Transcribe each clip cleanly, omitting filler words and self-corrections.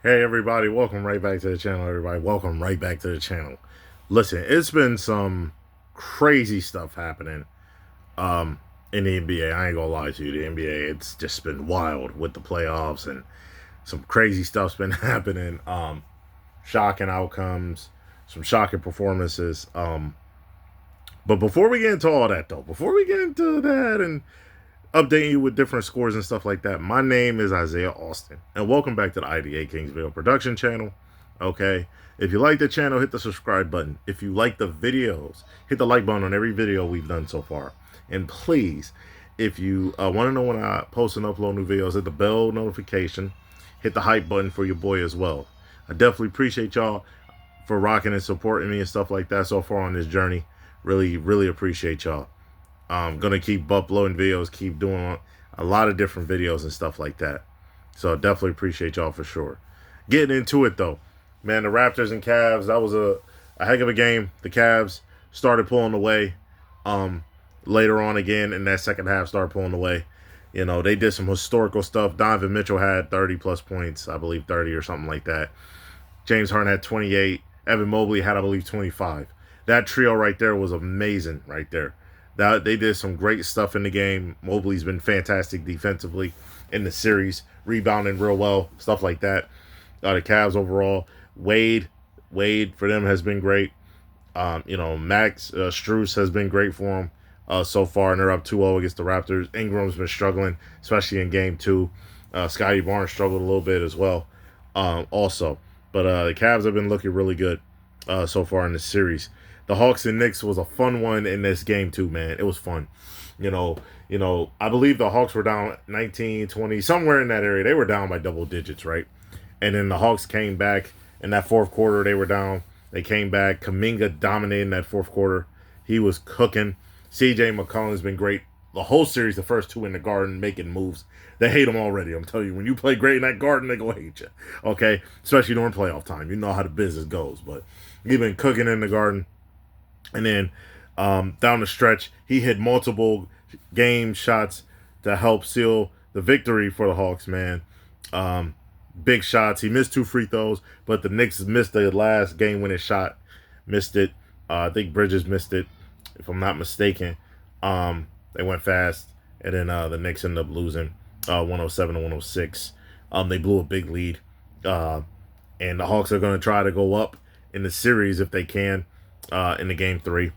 Hey everybody, welcome right back to the channel. Everybody, welcome right back to the channel. Listen, it's been some crazy stuff happening in the NBA. I ain't gonna lie to you, the NBA, it's just been wild with the playoffs and some crazy stuff's been happening. Shocking outcomes, some shocking performances. But before we get into all that though, before we get into that and updating you with different scores and stuff like that. My name is Isaiah Austin, and welcome back to the IDA Kings Video Production channel. Okay, if you like the channel, hit the subscribe button. If you like the videos, hit the like button on every video we've done so far. And please, if you want to know when I post and upload new videos, hit the bell notification, hit the hype button for your boy as well. I definitely appreciate y'all for rocking and supporting me and stuff like that so far on this journey. Really, really appreciate y'all. I'm gonna keep uploading videos, keep doing a lot of different videos and stuff like that. So definitely appreciate y'all for sure. Getting into it though, man, the Raptors and Cavs, that was a heck of a game. The Cavs started pulling away. Later on again in that second half, started pulling away. You know, they did some historical stuff. Donovan Mitchell had 30 plus points, I believe 30 or something like that. James Harden had 28. Evan Mobley had, I believe, 25. That trio right there was amazing right there. That they did some great stuff in the game. Mobley's been fantastic defensively in the series, rebounding real well, stuff like that. The Cavs overall, Wade for them has been great. Max Strus has been great for them so far, and they're up 2-0 against the Raptors. Ingram's been struggling, especially in game two. Scotty Barnes struggled a little bit as well, also. But the Cavs have been looking really good so far in this series. The Hawks and Knicks was a fun one in this game too, man. It was fun. I believe the Hawks were down 19, 20, somewhere in that area. They were down by double digits, right? And then the Hawks came back in that fourth quarter. They were down. They came back. Kuminga dominated in that fourth quarter. He was cooking. CJ McCollum's been great the whole series, the first two in the Garden, making moves. They hate him already. I'm telling you, when you play great in that Garden, they gonna hate you. Okay? Especially during playoff time. You know how the business goes. But he's been cooking in the Garden. And then down the stretch, he hit multiple game shots to help seal the victory for the Hawks, man. Big shots. He missed 2 free throws, but the Knicks missed the last game-winning shot. Missed it. I think Bridges missed it, if I'm not mistaken. They went fast, and then the Knicks ended up losing 107 to 106. They blew a big lead. And the Hawks are going to try to go up in the series if they can in the game 3.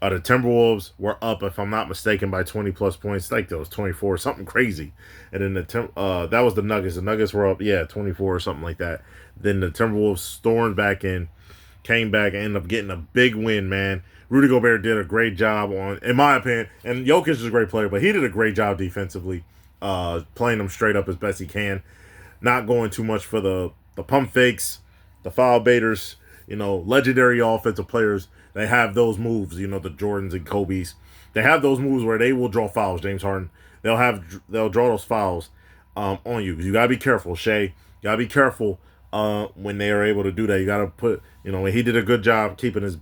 The Timberwolves were up, if I'm not mistaken, by 20 plus points. Like those 24, something crazy. And then that was the Nuggets. The Nuggets were up, 24 or something like that. Then the Timberwolves stormed back in, came back, and ended up getting a big win, man. Rudy Gobert did a great job in my opinion, and Jokic is a great player, but he did a great job defensively, playing them straight up as best he can, not going too much for the pump fakes, the foul baiters, legendary offensive players. They have those moves, the Jordans and Kobe's. They have those moves where they will draw fouls. James Harden, they'll draw those fouls on you. You gotta be careful, Shea. You gotta be careful when they are able to do that. You gotta put, he did a good job keeping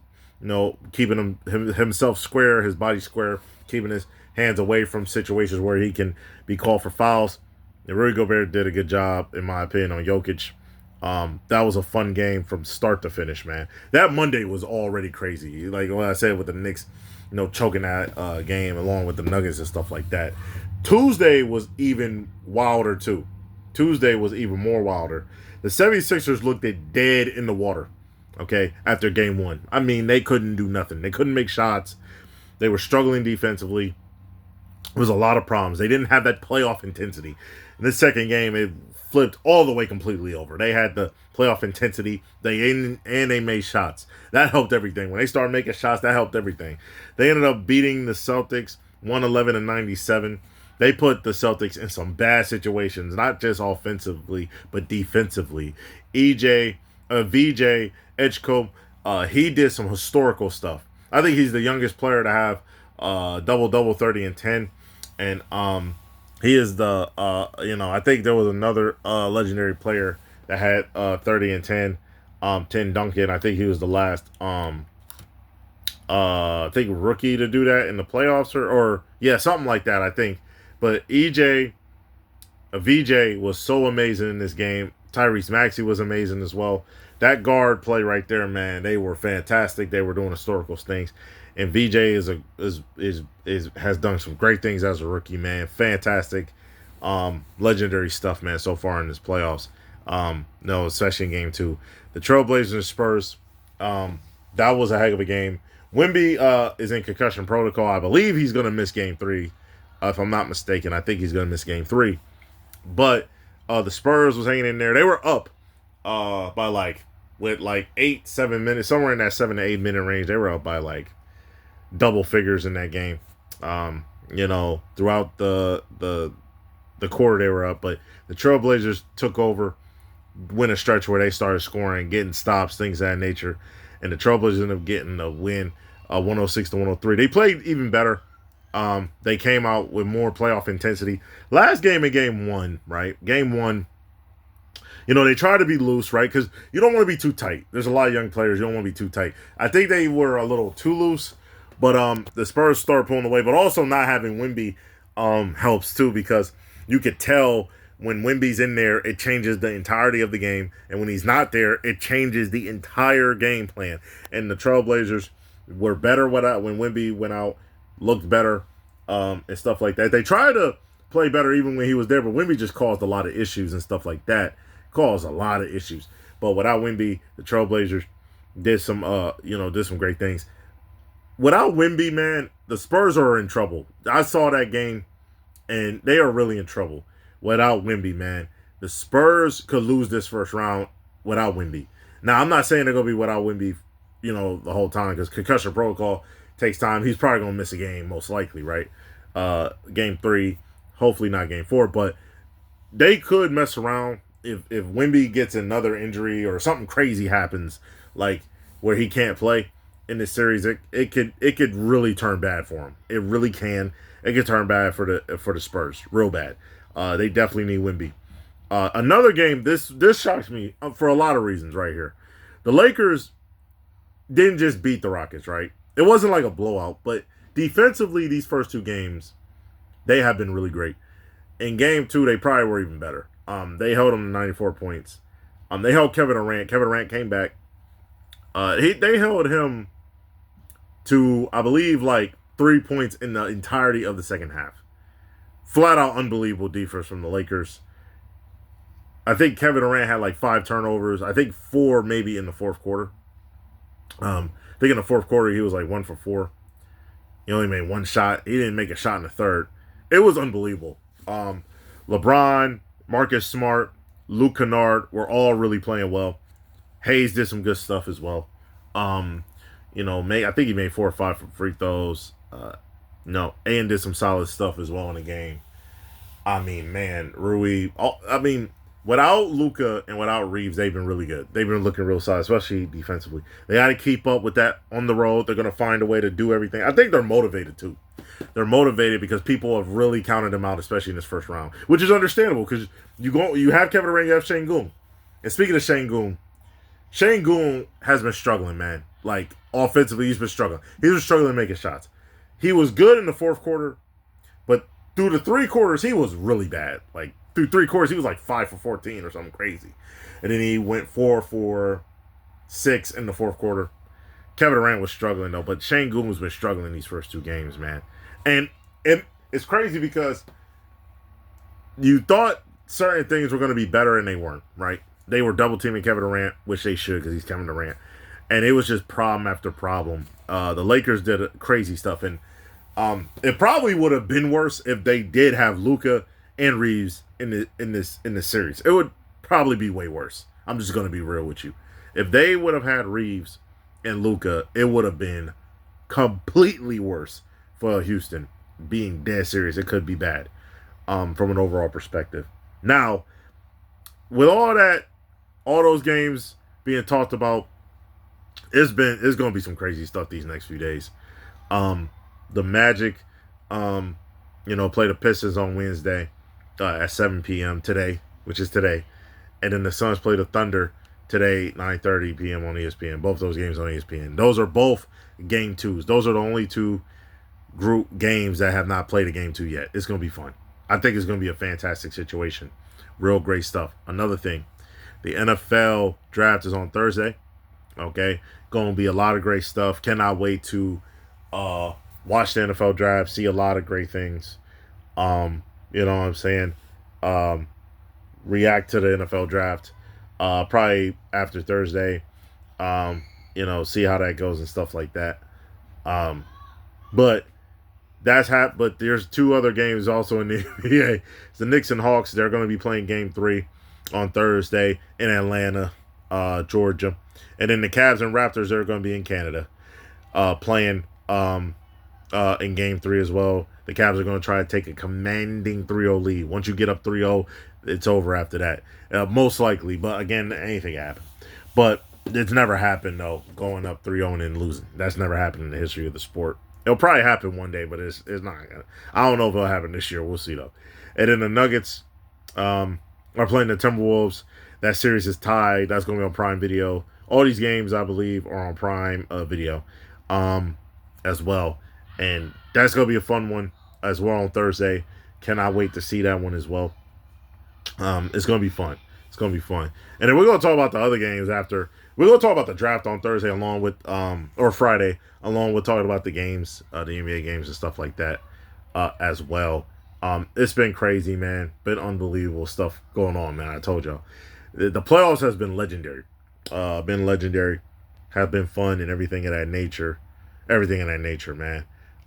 himself square, his body square, keeping his hands away from situations where he can be called for fouls. And Rudy Gobert did a good job, in my opinion, on Jokic. That was a fun game from start to finish, man. That Monday was already crazy. Like what I said with the Knicks, choking that game along with the Nuggets and stuff like that. Tuesday was even wilder too. Tuesday was even more wilder. The 76ers looked dead in the water, okay, after game 1. I mean, they couldn't do nothing. They couldn't make shots. They were struggling defensively. There was a lot of problems. They didn't have that playoff intensity. In the second game, it flipped all the way completely over. They had the playoff intensity. They made shots. That helped everything. When they started making shots, that helped everything. They ended up beating the Celtics 111 to 97. They put the Celtics in some bad situations, not just offensively, but defensively. VJ Edgecombe, he did some historical stuff. I think he's the youngest player to have double 30 and 10. And he is I think there was another legendary player that had 30 and 10. Tim Duncan, I think he was the last I think rookie to do that in the playoffs or something like that, I think. But VJ was so amazing in this game. Tyrese Maxey was amazing as well. That guard play right there, man, they were fantastic. They were doing historical things. And VJ has done some great things as a rookie, man. Fantastic, legendary stuff, man. So far in this playoffs, no, especially in game 2, the Trailblazers and Spurs. That was a heck of a game. Wemby is in concussion protocol. I believe he's going to miss game 3, if I'm not mistaken. I think he's going to miss game 3. But the Spurs was hanging in there. They were up by with 8-7 minutes, somewhere in that 7 to 8 minute range. They were up by double figures in that game. Throughout the quarter they were up, but the Trailblazers took over, win a stretch where they started scoring, getting stops, things of that nature, and the Trailblazers ended up getting a win, 106-103. They played even better. They came out with more playoff intensity. Last game in game 1, right? Game 1, they try to be loose, right? Because you don't want to be too tight. There's a lot of young players. You don't want to be too tight. I think they were a little too loose, but the Spurs start pulling away. But also not having Wemby helps too, because you could tell when Wemby's in there, it changes the entirety of the game. And when he's not there, it changes the entire game plan. And the Trailblazers were better when Wemby went out, looked better, and stuff like that. They tried to play better even when he was there, but Wemby just caused a lot of issues and stuff like that. Caused a lot of issues. But without Wemby, the Trailblazers did some great things. Without Wemby, man, the Spurs are in trouble. I saw that game, and they are really in trouble without Wemby, man. The Spurs could lose this first round without Wemby. Now, I'm not saying they're going to be without Wemby, the whole time, because concussion protocol takes time. He's probably going to miss a game, most likely, right? Game 3, hopefully not game 4, but they could mess around if Wemby gets another injury or something crazy happens, like where he can't play in this series. It could really turn bad for him. It really can. It could turn bad for the Spurs, real bad. They definitely need Wemby. Another game. This shocks me for a lot of reasons. Right here, the Lakers didn't just beat the Rockets. Right, it wasn't like a blowout, but defensively, these first 2 games, they have been really great. In game 2, they probably were even better. They held him to 94 points. They held Kevin Durant. Kevin Durant came back. They held him to, I believe, 3 points in the entirety of the second half. Flat out unbelievable defense from the Lakers. I think Kevin Durant had 5 turnovers. I think 4 maybe in the fourth quarter. I think in the fourth quarter he was 1 for 4. He only made 1 shot. He didn't make a shot in the third. It was unbelievable. LeBron, Marcus Smart, Luke Kennard were all really playing well. Hayes did some good stuff as well. I think he made 4 or 5 free throws. Aiden did some solid stuff as well in the game. I mean, man, Rui. Without Luka and without Reeves, they've been really good. They've been looking real solid, especially defensively. They got to keep up with that on the road. They're going to find a way to do everything. I think they're motivated too. They're motivated because people have really counted them out, especially in this first round, which is understandable because you have Kevin Durant, you have Sengun. And speaking of Sengun has been struggling, man. Offensively, he's been struggling. He's been struggling making shots. He was good in the fourth quarter, but through the 3 quarters, he was really bad. Through 3 quarters, he was 5 for 14 or something crazy. And then he went 4 for 6 in the fourth quarter. Kevin Durant was struggling, though, but Sengun's been struggling these first 2 games, man. And it's crazy because you thought certain things were going to be better and they weren't, right? They were double-teaming Kevin Durant, which they should because he's Kevin Durant. And it was just problem after problem. The Lakers did crazy stuff. And it probably would have been worse if they did have Luka and Reeves in this series. It would probably be way worse. I'm just going to be real with you. If they would have had Reeves and Luka, it would have been completely worse for Houston. Being dead serious, it could be bad from an overall perspective. Now, with all those games being talked about, it's going to be some crazy stuff these next few days. The Magic, play the Pistons on Wednesday at 7 p.m. today, which is today. And then the Suns play the Thunder today, 9:30 p.m. on ESPN. Both those games on ESPN. Those are both game 2s. Those are the only 2 group games that have not played a game 2 yet. It's going to be fun. I think it's going to be a fantastic situation. Real great stuff. Another thing, The NFL draft is on Thursday. Okay, going to be a lot of great stuff. Cannot wait to uh, watch the NFL draft. See a lot of great things. You know what I'm saying? Um, React to the NFL draft. Probably after Thursday. Um, see how that goes and stuff like that. Um, but but there's two other games also in the NBA. It's the Knicks and Hawks. They're going to be playing Game 3 on Thursday in Atlanta, Georgia, and then the Cavs and Raptors are going to be in Canada, playing in Game 3 as well. The Cavs are going to try to take a commanding 3-0 lead. Once you get up 3-0, it's over after that, most likely. But again, anything happen. But it's never happened though, going up 3-0 and then losing. That's never happened in the history of the sport. It'll probably happen one day, but it's not gonna. I don't know if it'll happen this year. We'll see though. And then the Nuggets are playing the Timberwolves. That series is tied. That's going to be on Prime Video. All these games, I believe, are on Prime Video as well. And that's going to be a fun one as well on Thursday. Cannot wait to see that one as well. It's going to be fun. It's going to be fun. And then we're going to talk about the other games after. We're going to talk about the draft on Thursday along with, or Friday, along with talking about the games, the NBA games and stuff like that as well. It's been crazy, man. Been unbelievable stuff going on, man. I told y'all. The playoffs has been legendary. Have been fun and everything of that nature. Everything of that nature, man.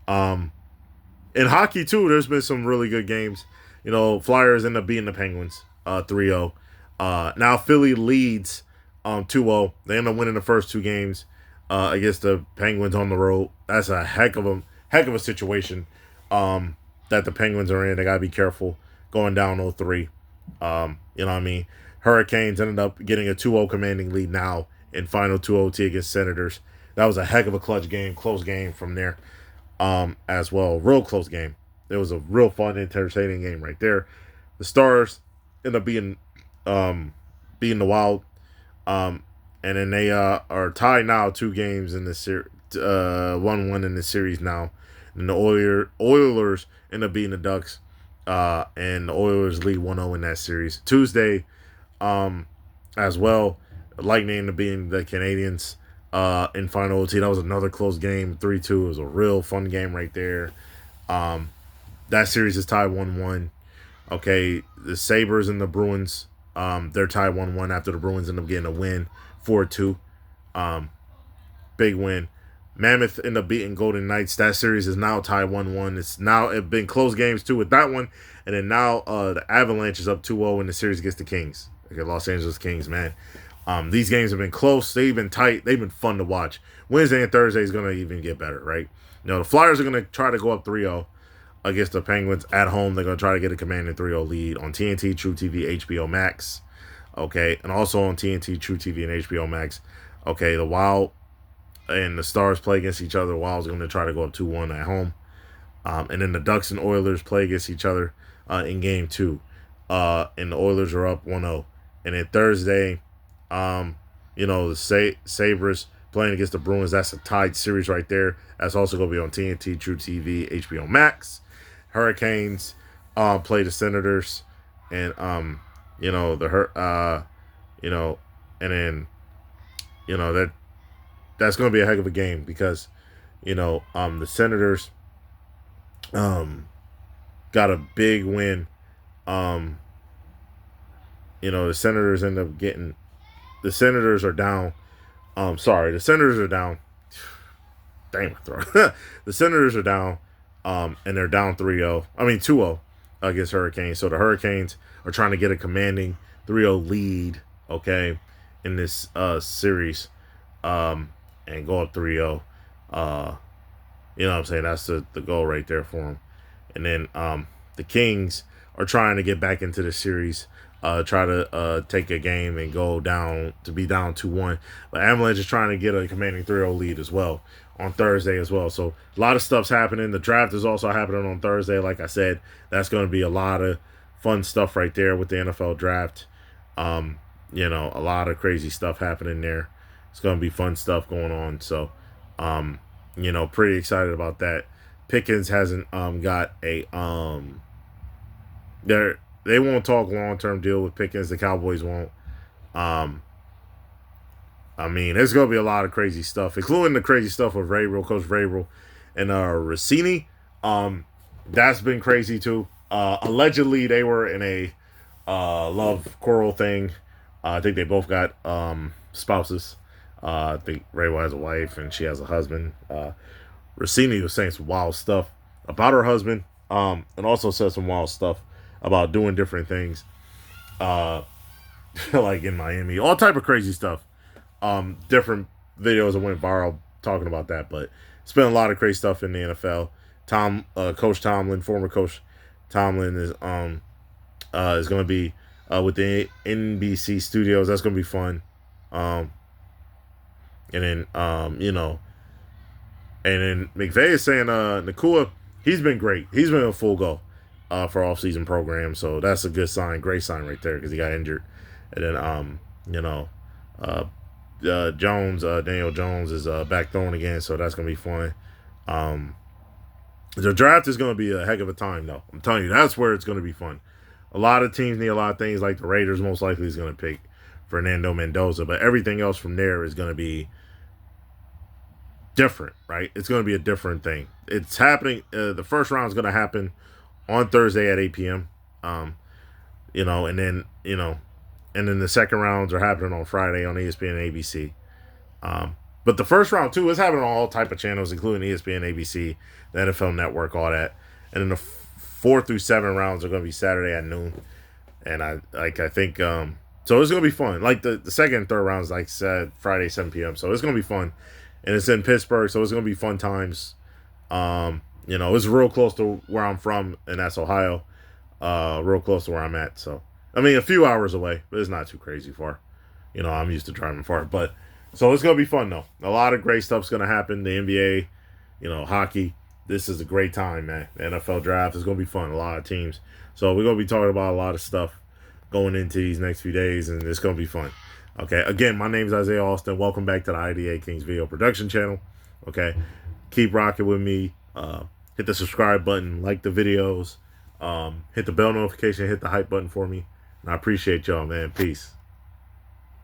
In hockey, too, there's been some really good games. Flyers end up beating the Penguins 3-0. Now Philly leads 2-0. They end up winning the first two games against the Penguins on the road. That's a heck of a situation that the Penguins are in. They got to be careful going down 0-3. You know what I mean? Hurricanes ended up getting a 2-0 commanding lead now in final 2-0 against Senators. That was a heck of a clutch game, close game from there as well. Real close game. It was a real fun, entertaining game right there. The Stars end up being the Wild. And then they are tied now 2 games in the series, 1-1 in the series now. And the Oilers end up beating the Ducks. And the Oilers lead 1-0 in that series. Tuesday, as well, Lightning ended up beating the Canadians in final OT. That was another close game, 3-2. It was a real fun game right there. That series is tied 1-1. Okay, the Sabres and the Bruins, they're tied 1-1 after the Bruins end up getting a win, 4-2. Big win. Mammoth ended up beating Golden Knights. That series is now tied 1-1. It's been close games too with that one. And then now the Avalanche is up 2-0 in the series against the Kings. Okay, Los Angeles Kings, man. These games have been close. They've been tight. They've been fun to watch. Wednesday and Thursday is going to even get better, right? The Flyers are going to try to go up 3-0 against the Penguins at home. They're going to try to get a commanding 3-0 lead on TNT, True TV, HBO Max. Okay, and also on TNT, True TV, and HBO Max. Okay, the Wild and the Stars play against each other. Wild's going to try to go up 2-1 at home. And then the Ducks and Oilers play against each other in Game 2. And the Oilers are up 1-0. And then Thursday, the Sabres playing against the Bruins. That's a tied series right there. That's also going to be on TNT, True TV, HBO Max. Hurricanes play the Senators. And, and then, that's going to be a heck of a game because, the Senators got a big win. The Senators end up getting. The Senators are down. The Senators are down. Dang my throat. The Senators are down. And they're down 3-0. 2-0 against Hurricanes. So the Hurricanes are trying to get a commanding 3-0 lead, okay, in this series. And go up 3-0. You know what I'm saying? That's the goal right there for them. And then the Kings are trying to get back into the series. Try to take a game and go down to be down 2-1. But Avalanche is trying to get a commanding 3-0 lead as well on Thursday as well. So a lot of stuff's happening. The draft is also happening on Thursday. Like I said, that's going to be a lot of fun stuff right there with the NFL draft. A lot of crazy stuff happening there. It's going to be fun stuff going on. So, pretty excited about that. Pickens hasn't got a they won't talk long-term deal with Pickens. The Cowboys won't. Um, I mean, there's gonna be a lot of crazy stuff, including the crazy stuff with Vrabel, Coach Vrabel, and Rossini. That's been crazy too. Allegedly, they were in a love quarrel thing. I think they both got spouses. I think Vrabel has a wife and she has a husband. Rossini was saying some wild stuff about her husband, and also said some wild stuff about doing different things, uh, like in Miami, all type of crazy stuff. Different videos that went viral talking about that, but it's been a lot of crazy stuff in the NFL. Coach Tomlin, former Coach Tomlin, is going to be with the NBC studios. That's going to be fun. And then and then McVay is saying Nakua, he's been great. He's been a full go for off-season program, so that's a good sign, great sign right there because he got injured. And then Daniel Jones is back throwing again, so that's gonna be fun. The draft is gonna be a heck of a time, though. I'm telling you, that's where it's gonna be fun. A lot of teams need a lot of things, like the Raiders most likely is gonna pick Fernando Mendoza, but everything else from there is gonna be different, right? It's going to be a different thing. It's happening. The first round is going to happen on Thursday at 8 p.m. And then the second rounds are happening on Friday on ESPN and ABC. But the first round too is happening on all type of channels, including ESPN, ABC, the NFL Network, all that. And then the 4 through 7 rounds are going to be Saturday at noon. And I think so it's going to be fun. Like the second and third rounds, like I said, Friday 7 p.m. So it's going to be fun. And it's in Pittsburgh, so it's going to be fun times. It's real close to where I'm from, and that's Ohio. Real close to where I'm at. So, I mean, a few hours away, but it's not too crazy far. I'm used to driving far. But, so it's going to be fun, though. A lot of great stuff's going to happen. The NBA, hockey. This is a great time, man. The NFL draft is going to be fun. A lot of teams. So, we're going to be talking about a lot of stuff going into these next few days, and it's going to be fun. Okay, again, my name is Isaiah Austin. Welcome back to the IDA Kings video production channel. Okay, keep rocking with me. Hit the subscribe button, like the videos, hit the bell notification, hit the hype button for me. And I appreciate y'all, man. Peace.